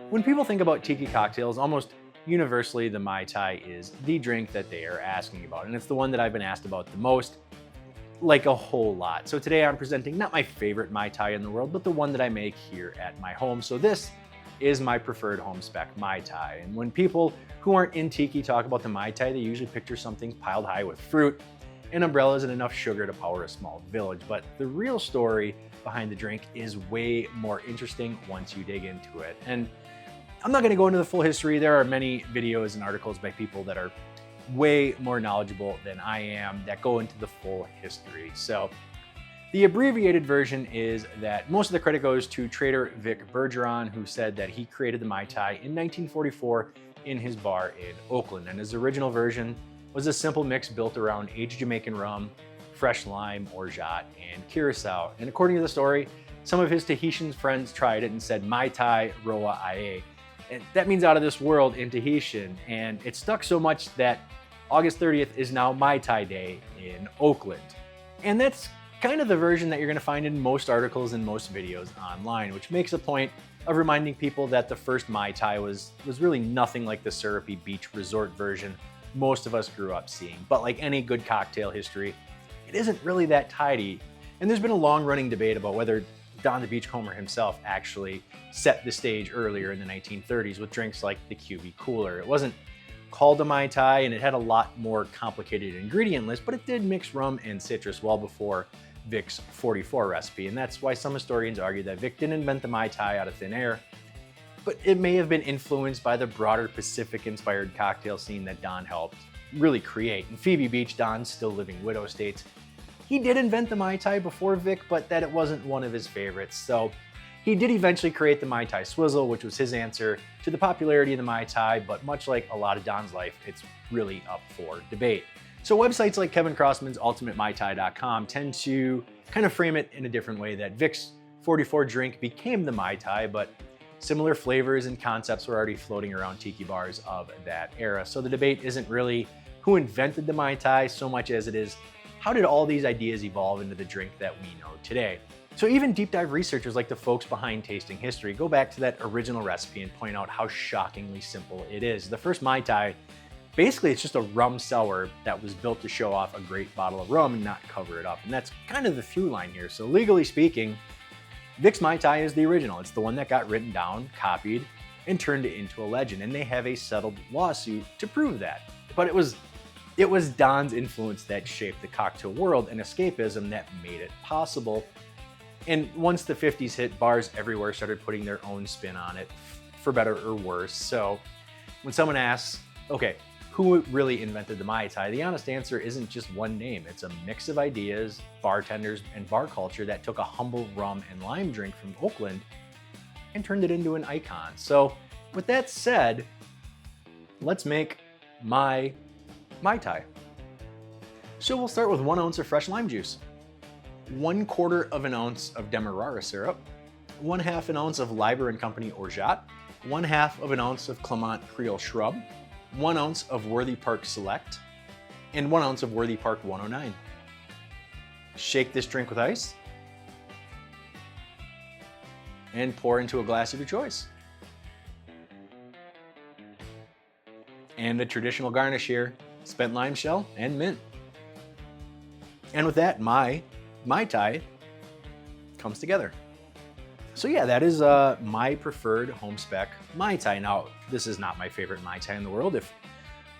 When people think about tiki cocktails, almost universally the Mai Tai is the drink that they are asking about, and it's the one that I've been asked about the most, like a whole lot. So today I'm presenting not my favorite Mai Tai in the world, but the one that I make here at my home. So this is my preferred home spec Mai Tai. And when people who aren't in tiki talk about the Mai Tai, they usually picture something piled high with fruit and umbrellas and enough sugar to power a small village. But the real story behind the drink is way more interesting once you dig into it. And I'm not gonna go into the full history. There are many videos and articles by people that are way more knowledgeable than I am that go into the full history. So the abbreviated version is that most of the credit goes to trader Vic Bergeron, who said that he created the Mai Tai in 1944 in his bar in Oakland. And his original version was a simple mix built around aged Jamaican rum, fresh lime, orgeat, and curacao. And according to the story, some of his Tahitian friends tried it and said Mai Tai Roa Ae. And that means out of this world in Tahitian. And it stuck so much that August 30th is now Mai Tai Day in Oakland. And that's kind of the version that you're gonna find in most articles and most videos online, which makes a point of reminding people that the first Mai Tai was really nothing like the syrupy beach resort version most of us grew up seeing. But like any good cocktail history, it isn't really that tidy. And there's been a long running debate about whether Don the Beachcomber himself actually set the stage earlier in the 1930s with drinks like the QB Cooler. It wasn't called a Mai Tai and it had a lot more complicated ingredient list, but it did mix rum and citrus well before Vic's 44 recipe. And that's why some historians argue that Vic didn't invent the Mai Tai out of thin air, but it may have been influenced by the broader Pacific-inspired cocktail scene that Don helped really create. In Phoebe Beach, Don's still living widow, states he did invent the Mai Tai before Vic, but that it wasn't one of his favorites. So he did eventually create the Mai Tai Swizzle, which was his answer to the popularity of the Mai Tai, but much like a lot of Don's life, it's really up for debate. So websites like Kevin Crossman's ultimatemaitai.com tend to kind of frame it in a different way, that Vic's 44 drink became the Mai Tai, but similar flavors and concepts were already floating around tiki bars of that era. So the debate isn't really who invented the Mai Tai so much as it is how did all these ideas evolve into the drink that we know today. So even deep dive researchers like the folks behind Tasting History go back to that original recipe and point out how shockingly simple it is. The first Mai Tai, basically it's just a rum sour that was built to show off a great bottle of rum and not cover it up. And that's kind of the through line here. So legally speaking, Vic's Mai Tai is the original. It's the one that got written down, copied, and turned it into a legend. And they have a settled lawsuit to prove that. But it was Don's influence that shaped the cocktail world and escapism that made it possible. And once the 50s hit, bars everywhere started putting their own spin on it, for better or worse. So when someone asks, okay, who really invented the Mai Tai? The honest answer isn't just one name. It's a mix of ideas, bartenders, and bar culture that took a humble rum and lime drink from Oakland and turned it into an icon. So with that said, let's make my Mai Tai. So we'll start with 1 ounce of fresh lime juice, 1/4 of an ounce of Demerara syrup, 1/2 an ounce of Liber & Company orgeat, 1/2 of an ounce of Clement Creole shrub, 1 ounce of Worthy Park Select, and 1 ounce of Worthy Park 109. Shake this drink with ice and pour into a glass of your choice. And the traditional garnish here, spent lime shell and mint. And with that, my Mai Tai comes together. So yeah, that is my preferred home spec Mai Tai. Now, this is not my favorite Mai Tai in the world. I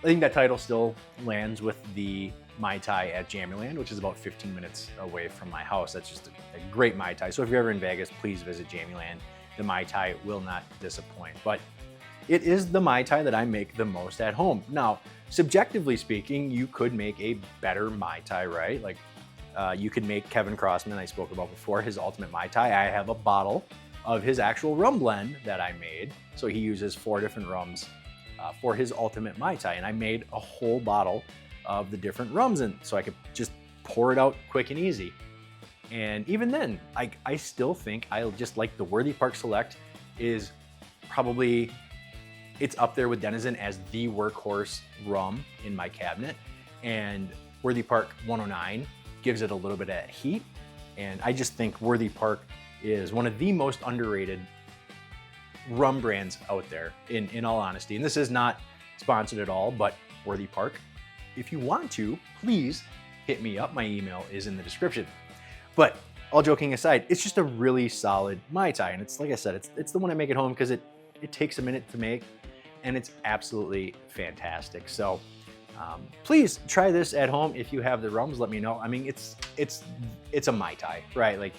think that title still lands with the Mai Tai at Jamieland, which is about 15 minutes away from my house. That's just a great Mai Tai. So if you're ever in Vegas, please visit Jamieland. The Mai Tai will not disappoint. But it is the Mai Tai that I make the most at home. Now, subjectively speaking, you could make a better Mai Tai, right? Like you could make Kevin Crossman, I spoke about before, his ultimate Mai Tai. I have a bottle of his actual rum blend that I made. So he uses 4 different rums for his ultimate Mai Tai. And I made a whole bottle of the different rums in, so I could just pour it out quick and easy. And even then, I still think I just like the Worthy Park Select is probably, it's up there with Denizen as the workhorse rum in my cabinet. And Worthy Park 109 gives it a little bit of heat. And I just think Worthy Park is one of the most underrated rum brands out there, in all honesty. And this is not sponsored at all, but Worthy Park, if you want to, please hit me up. My email is in the description. But all joking aside, it's just a really solid Mai Tai. And it's, like I said, it's the one I make at home because it takes a minute to make, and it's absolutely fantastic. So please try this at home. If you have the rums, let me know. I mean, it's a Mai Tai, right? Like,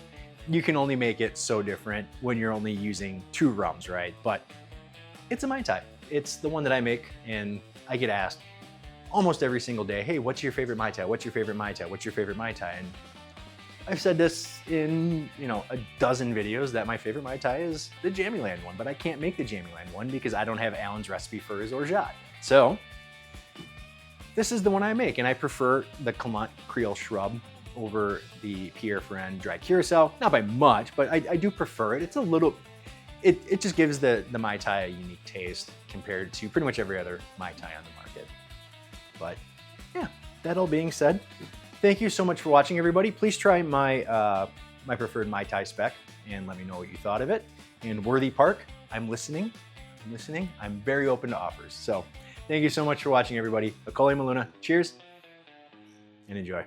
you can only make it so different when you're only using 2 rums, right? But it's a Mai Tai. It's the one that I make, and I get asked almost every single day, hey, what's your favorite Mai Tai? What's your favorite Mai Tai? What's your favorite Mai Tai? And I've said this in, a dozen videos that my favorite Mai Tai is the Jammy-Land one, but I can't make the Jammy-Land one because I don't have Alan's recipe for his orgeat. So this is the one I make, and I prefer the Clement Creole Shrub over the Pierre Ferrand Dry Curacao. Not by much, but I do prefer it. It's a little, it just gives the Mai Tai a unique taste compared to pretty much every other Mai Tai on the market. But yeah, that all being said, thank you so much for watching, everybody. Please try my my preferred Mai Tai Spec and let me know what you thought of it. And Worthy Park, I'm listening. I'm very open to offers. So thank you so much for watching, everybody. Akoli Maluna, cheers and enjoy.